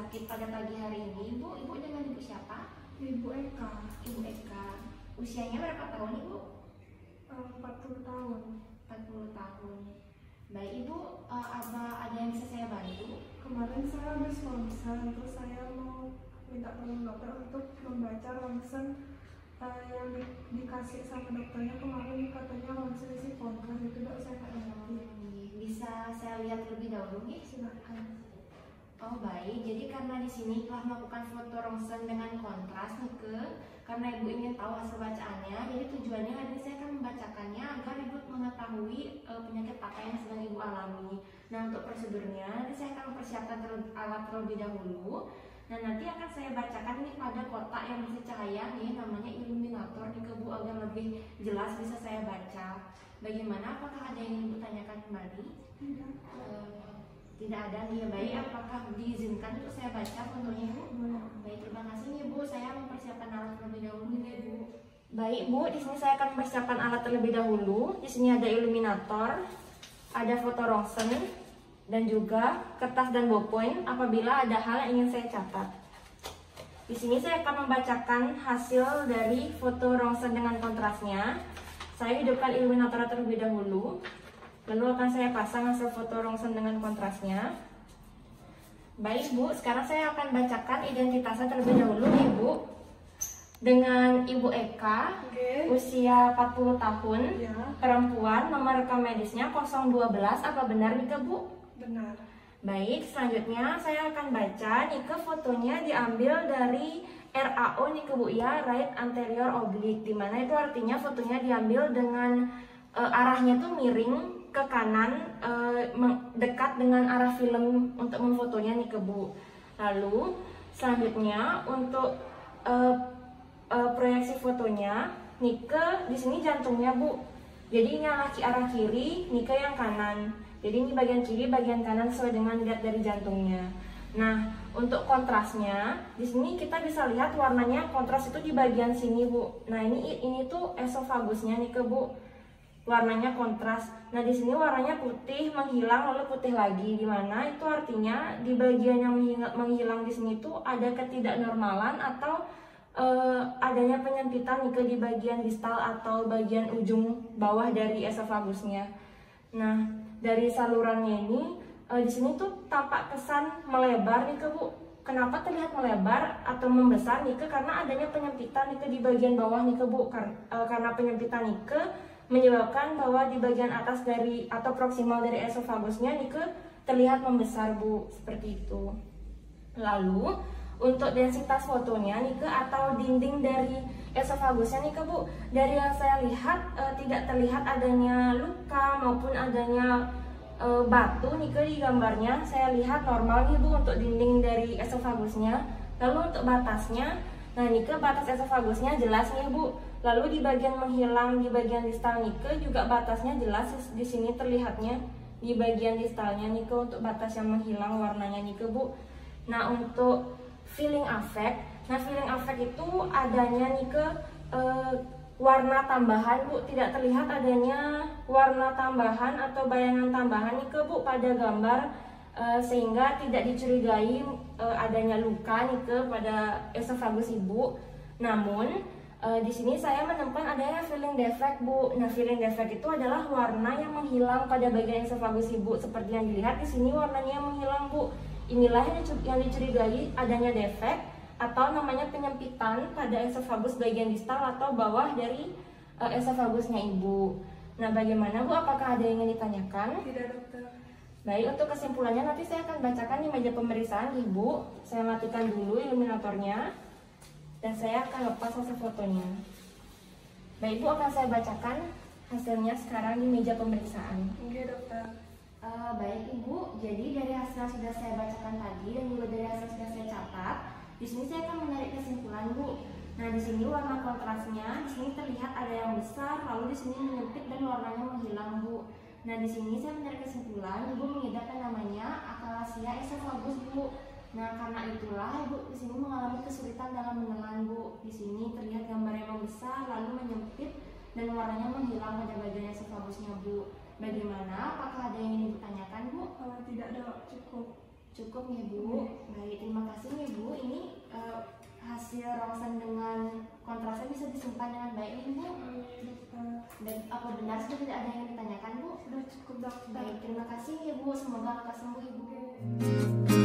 sakit pada pagi hari ini, Bu. Ibu dengan Ibu siapa? Ibu Eka. Ibu Eka. Usianya berapa tahun, Ibu? 40 tahun. 40 tahun. Baik, Ibu, ada yang bisa saya bantu? Kemarin saya habis ronsen, terus saya mau minta tolong dokter untuk membaca ronsen yang dikasih sama dokternya kemarin. Katanya ronsen isi kontras, itu dok saya nggak ngerti. Bisa saya lihat lebih dahulu, nih? Silakan. Oh baik, jadi karena di sini telah melakukan foto ronsen dengan kontras nih karena ibu ingin tahu hasil bacaannya, jadi tujuannya hari ini saya akan membacakannya agar ibu mengetahui penyakit apa yang sedang ibu alami. Nah untuk prosedurnya nanti saya akan mempersiapkan alat terlebih dahulu. Nah nanti akan saya bacakan ini pada kotak yang bisa cahaya nih, namanya iluminator nih Bu, agar lebih jelas bisa saya baca. Bagaimana? Apakah ada yang ingin ibu tanyakan kembali? Tidak ada nih, baik. Apakah diizinkan untuk saya baca fotonya, Bu? Baik, terima kasih nih Bu. Saya mempersiapkan alat terlebih dahulu nih Bu. Baik Bu, di sini saya akan mempersiapkan alat terlebih dahulu. Di sini ada iluminator, ada foto ronsen, dan juga kertas dan ballpoint apabila ada hal yang ingin saya catat. Di sini saya akan membacakan hasil dari foto ronsen dengan kontrasnya. Saya hidupkan iluminator terlebih dahulu. Lalu akan saya pasang hasil foto ronsen dengan kontrasnya. Baik Bu, sekarang saya akan bacakan identitasnya terlebih dahulu Ibu. Dengan Ibu Eka, usia 40 tahun, perempuan, nomor rekam medisnya 012, apa benar nih Bu? Benar. Baik, selanjutnya saya akan baca nih fotonya diambil dari RAO nih Bu ya, right anterior oblique, dimana itu artinya fotonya diambil dengan arahnya tuh miring ke kanan, dekat dengan arah film untuk memfotonya nih Bu. Lalu selanjutnya untuk proyeksi fotonya nih di sini jantungnya Bu. Jadi yang arah kiri, nih yang kanan. Jadi ini bagian kiri, bagian kanan sesuai dengan dilihat dari jantungnya. Nah, untuk kontrasnya di sini kita bisa lihat warnanya kontras itu di bagian sini Bu. Nah ini tuh esofagusnya nih Bu. Warnanya kontras. Nah di sini warnanya putih menghilang lalu putih lagi, dimana itu artinya di bagian yang menghilang di sini tuh ada ketidaknormalan atau adanya penyempitan di bagian distal atau bagian ujung bawah dari esofagusnya. Nah dari salurannya ini di sini tuh tampak kesan melebar Bu. Kenapa terlihat melebar atau membesar karena adanya penyempitan di bagian bawah Bu. Karena penyempitan menyebabkan bahwa di bagian atas dari atau proksimal dari esofagusnya terlihat membesar Bu, seperti itu. Lalu untuk densitas fotonya atau dinding dari esofagusnya Bu, dari yang saya lihat tidak terlihat adanya luka maupun adanya batu di gambarnya. Saya lihat normal Bu untuk dinding dari esofagusnya. Lalu untuk batasnya, nah batas esofagusnya jelas Bu. Lalu di bagian menghilang di bagian distal juga batasnya jelas di sini terlihatnya di bagian distalnya untuk batas yang menghilang warnanya Bu. Nah untuk feeling affect, feeling affect itu adanya warna tambahan Bu, tidak terlihat adanya warna tambahan atau bayangan tambahan Bu pada gambar, sehingga tidak dicurigai adanya luka pada esofagus Ibu. Namun di sini saya menemukan adanya feeling defect Bu. Nah feeling defect itu adalah warna yang menghilang pada bagian esofagus Ibu, seperti yang dilihat di sini warnanya menghilang Bu. Inilah yang dicurigai adanya defect atau namanya penyempitan pada esofagus bagian distal atau bawah dari esofagusnya Ibu. Nah bagaimana Bu? Apakah ada yang ingin ditanyakan? Tidak dokter. Baik, untuk kesimpulannya nanti saya akan bacakan di meja pemeriksaan Ibu. Saya matikan dulu iluminatornya dan saya akan lepas hasil fotonya. Baik Bu, akan saya bacakan hasilnya sekarang di meja pemeriksaan. Oke dokter. Baik Ibu, jadi dari hasil sudah saya bacakan tadi dan juga dari hasil sudah saya catat, di sini saya akan menarik kesimpulan Bu. Nah di sini warna kontrasnya, di sini terlihat ada yang besar, lalu di sini menyempit dan warnanya menghilang Bu. Nah di sini saya menarik kesimpulan Ibu mengidap yang namanya akalasia esofagus Bu. Nah karena itulah Ibu di sini mengalami kesulitan dalam menelan Bu. Di sini terlihat gambar yang membesar lalu menyempit dan warnanya menghilang pada bagian esofagusnya Bu. Bagaimana? Apakah ada yang ingin ditanyakan Bu? Tidak dok, cukup. Cukup ya Bu. Baik, terima kasih benar sudah tidak ada yang ditanyakan Bu? Sudah cukup dokter. Baik, terima kasih ya Bu. Semoga lekas sembuh Ibu. Oke.